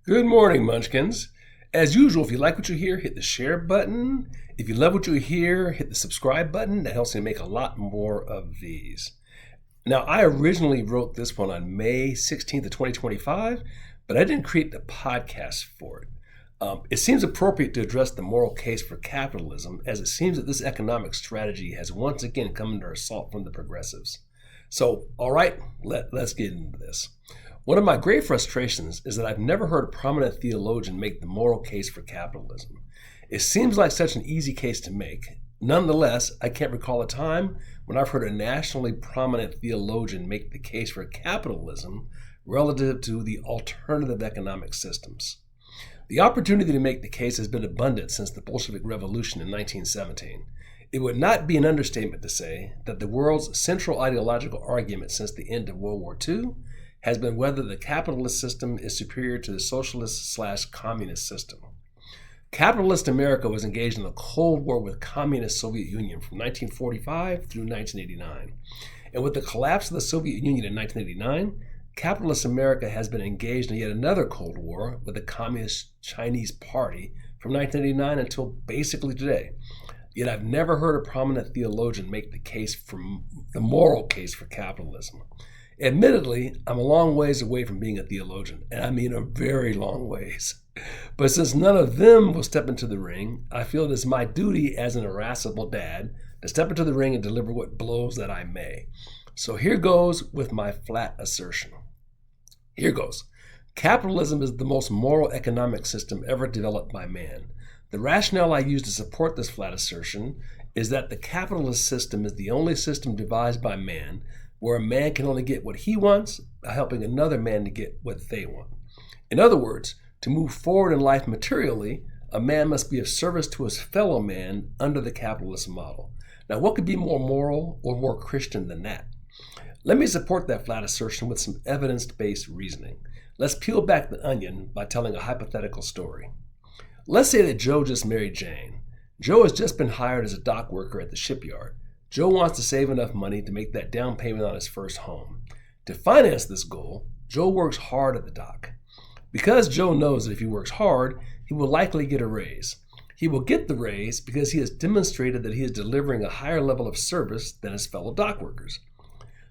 Good morning, Munchkins. As usual, if you like what you hear, hit the share button. If you love what you hear, hit the subscribe button. That helps me make a lot more of these. Now, I originally wrote this one on May 16th of 2025, but I didn't create the podcast for it. It seems appropriate to address the moral case for capitalism, as it seems that this economic strategy has once again come under assault from the progressives. So, all right, let's get into this. One of my great frustrations is that I've never heard a prominent theologian make the moral case for capitalism. It seems like such an easy case to make. Nonetheless, I can't recall a time when I've heard a nationally prominent theologian make the case for capitalism relative to the alternative economic systems. The opportunity to make the case has been abundant since the Bolshevik Revolution in 1917. It would not be an understatement to say that the world's central ideological argument since the end of World War II has been whether the capitalist system is superior to the socialist/communist system. Capitalist America was engaged in a Cold War with communist Soviet Union from 1945 through 1989. And with the collapse of the Soviet Union in 1989, capitalist America has been engaged in yet another Cold War with the Communist Chinese Party from 1989 until basically today. Yet I've never heard a prominent theologian make the moral case for capitalism. Admittedly, I'm a long ways away from being a theologian, and I mean a very long ways. But since none of them will step into the ring, I feel it is my duty as an irascible dad to step into the ring and deliver what blows that I may. So here goes with my flat assertion. Here goes. Capitalism is the most moral economic system ever developed by man. The rationale I use to support this flat assertion is that the capitalist system is the only system devised by man where a man can only get what he wants by helping another man to get what they want. In other words, to move forward in life materially, a man must be of service to his fellow man under the capitalist model. Now, what could be more moral or more Christian than that? Let me support that flat assertion with some evidence-based reasoning. Let's peel back the onion by telling a hypothetical story. Let's say that Joe just married Jane. Joe has just been hired as a dock worker at the shipyard. Joe wants to save enough money to make that down payment on his first home. To finance this goal, Joe works hard at the dock. Because Joe knows that if he works hard, he will likely get a raise. He will get the raise because he has demonstrated that he is delivering a higher level of service than his fellow dock workers.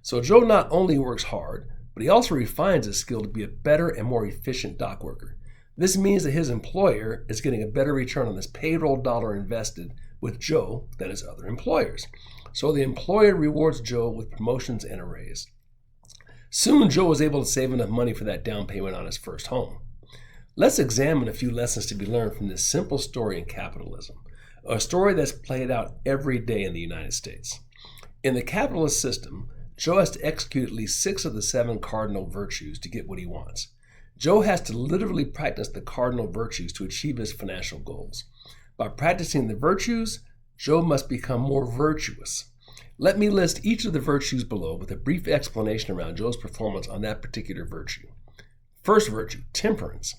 So Joe not only works hard, but he also refines his skill to be a better and more efficient dock worker. This means that his employer is getting a better return on his payroll dollar invested with Joe than his other employers. So the employer rewards Joe with promotions and a raise. Soon Joe was able to save enough money for that down payment on his first home. Let's examine a few lessons to be learned from this simple story in capitalism, a story that's played out every day in the United States. In the capitalist system, Joe has to execute at least 6 of the 7 cardinal virtues to get what he wants. Joe has to literally practice the cardinal virtues to achieve his financial goals. By practicing the virtues, Joe must become more virtuous. Let me list each of the virtues below with a brief explanation around Joe's performance on that particular virtue. First virtue, temperance.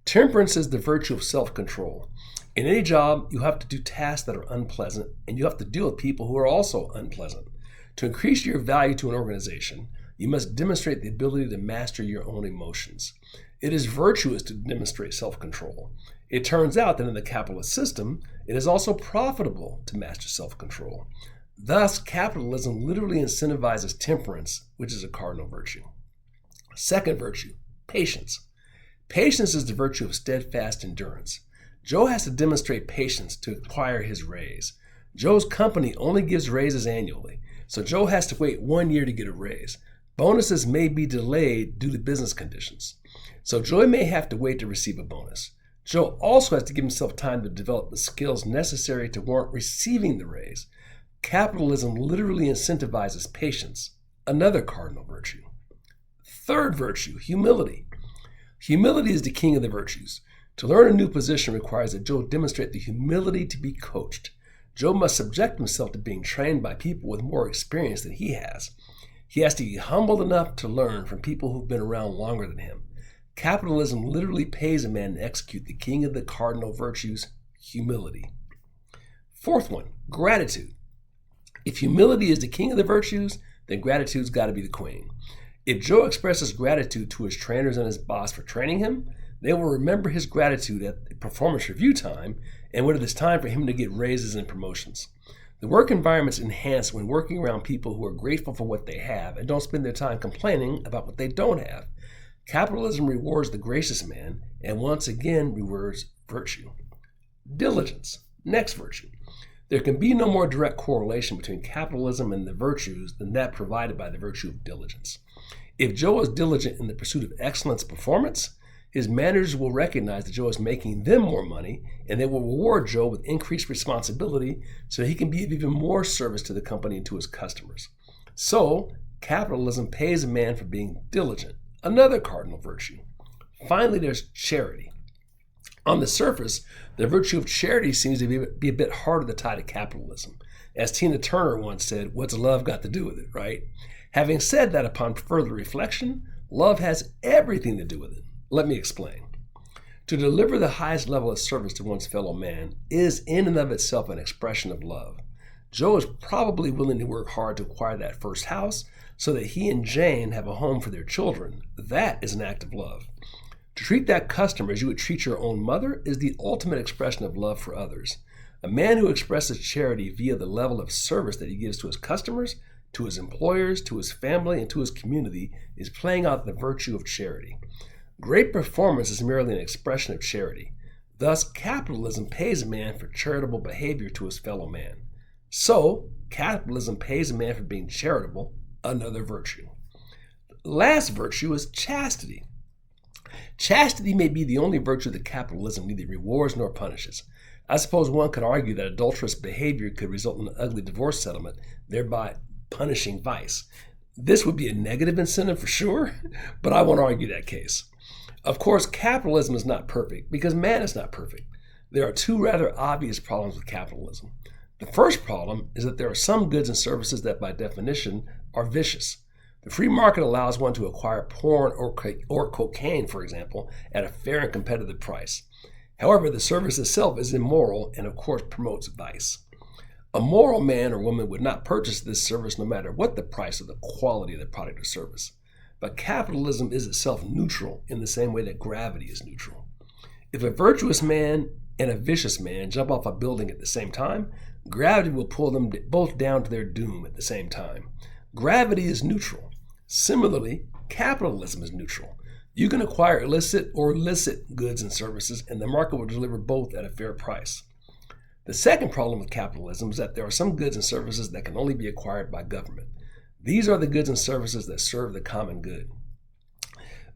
Temperance is the virtue of self-control. In any job, you have to do tasks that are unpleasant, and you have to deal with people who are also unpleasant. To increase your value to an organization, you must demonstrate the ability to master your own emotions. It is virtuous to demonstrate self-control. It turns out that in the capitalist system, it is also profitable to master self-control. Thus, capitalism literally incentivizes temperance, which is a cardinal virtue. Second virtue, patience. Patience is the virtue of steadfast endurance. Joe has to demonstrate patience to acquire his raise. Joe's company only gives raises annually, so Joe has to wait 1 year to get a raise. Bonuses may be delayed due to business conditions, so Joe may have to wait to receive a bonus. Joe also has to give himself time to develop the skills necessary to warrant receiving the raise. Capitalism literally incentivizes patience, another cardinal virtue. Third virtue, humility. Humility is the king of the virtues. To learn a new position requires that Joe demonstrate the humility to be coached. Joe must subject himself to being trained by people with more experience than he has. He has to be humbled enough to learn from people who've been around longer than him. Capitalism literally pays a man to execute the king of the cardinal virtues, humility. Fourth one, gratitude. If humility is the king of the virtues, then gratitude's got to be the queen. If Joe expresses gratitude to his trainers and his boss for training him, they will remember his gratitude at the performance review time and when it is time for him to get raises and promotions. The work environment is enhanced when working around people who are grateful for what they have and don't spend their time complaining about what they don't have. Capitalism rewards the gracious man and once again rewards virtue. Diligence, next virtue. There can be no more direct correlation between capitalism and the virtues than that provided by the virtue of diligence. If Joe is diligent in the pursuit of excellence performance, his managers will recognize that Joe is making them more money, and they will reward Joe with increased responsibility so he can be of even more service to the company and to his customers. So, capitalism pays a man for being diligent, another cardinal virtue. Finally, there's charity. On the surface, the virtue of charity seems to be a bit harder to tie to capitalism. As Tina Turner once said, what's love got to do with it, right? Having said that, upon further reflection, love has everything to do with it. Let me explain. To deliver the highest level of service to one's fellow man is in and of itself an expression of love. Joe is probably willing to work hard to acquire that first house so that he and Jane have a home for their children. That is an act of love. To treat that customer as you would treat your own mother is the ultimate expression of love for others. A man who expresses charity via the level of service that he gives to his customers, to his employers, to his family, and to his community is playing out the virtue of charity. Great performance is merely an expression of charity. Thus, capitalism pays a man for charitable behavior to his fellow man. So, capitalism pays a man for being charitable, another virtue. Last virtue is chastity. Chastity may be the only virtue that capitalism neither rewards nor punishes. I suppose one could argue that adulterous behavior could result in an ugly divorce settlement, thereby punishing vice. This would be a negative incentive for sure, but I won't argue that case. Of course, capitalism is not perfect because man is not perfect. There are two rather obvious problems with capitalism. The first problem is that there are some goods and services that by definition are vicious. The free market allows one to acquire porn or cocaine, for example, at a fair and competitive price. However, the service itself is immoral and of course promotes vice. A moral man or woman would not purchase this service no matter what the price or the quality of the product or service. But capitalism is itself neutral in the same way that gravity is neutral. If a virtuous man and a vicious man jump off a building at the same time, gravity will pull them both down to their doom at the same time. Gravity is neutral. Similarly, capitalism is neutral. You can acquire illicit or licit goods and services, and the market will deliver both at a fair price. The second problem with capitalism is that there are some goods and services that can only be acquired by government. These are the goods and services that serve the common good.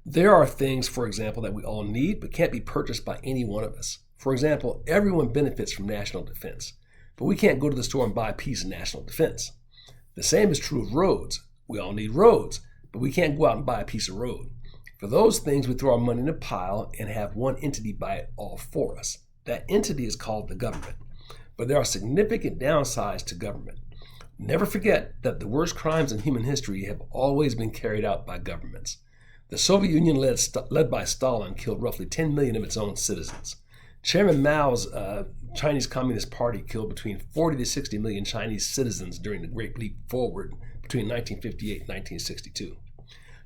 There are things, for example, that we all need but can't be purchased by any one of us. For example, everyone benefits from national defense, but we can't go to the store and buy a piece of national defense. The same is true of roads. We all need roads, but we can't go out and buy a piece of road. For those things, we throw our money in a pile and have one entity buy it all for us. That entity is called the government. But there are significant downsides to government. Never forget that the worst crimes in human history have always been carried out by governments. The Soviet Union, led by Stalin, killed roughly 10 million of its own citizens. Chairman Mao's Chinese Communist Party killed between 40 to 60 million Chinese citizens during the Great Leap Forward between 1958 and 1962.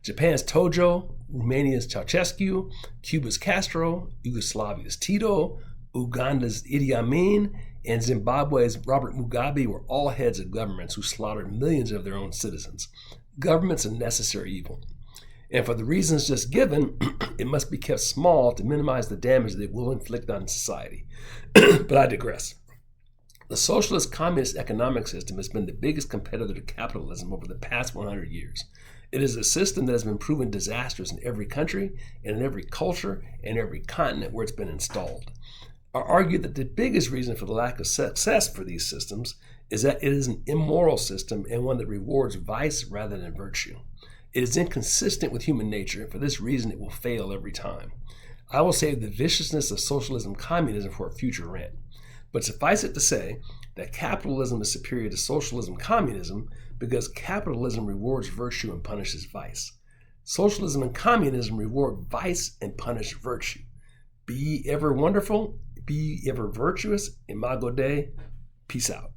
Japan's Tojo, Romania's Ceausescu, Cuba's Castro, Yugoslavia's Tito, Uganda's Idi Amin, and Zimbabwe's Robert Mugabe were all heads of governments who slaughtered millions of their own citizens. Government's a necessary evil. And for the reasons just given, it must be kept small to minimize the damage that it will inflict on society. But I digress. The socialist communist economic system has been the biggest competitor to capitalism over the past 100 years. It is a system that has been proven disastrous in every country and in every culture and every continent where it's been installed. I argue that the biggest reason for the lack of success for these systems is that it is an immoral system and one that rewards vice rather than virtue. It is inconsistent with human nature, and for this reason it will fail every time. I will save the viciousness of socialism communism for a future rant. But suffice it to say that capitalism is superior to socialism communism because capitalism rewards virtue and punishes vice. Socialism and communism reward vice and punish virtue. Be ever wonderful, be ever virtuous, imago Dei, peace out.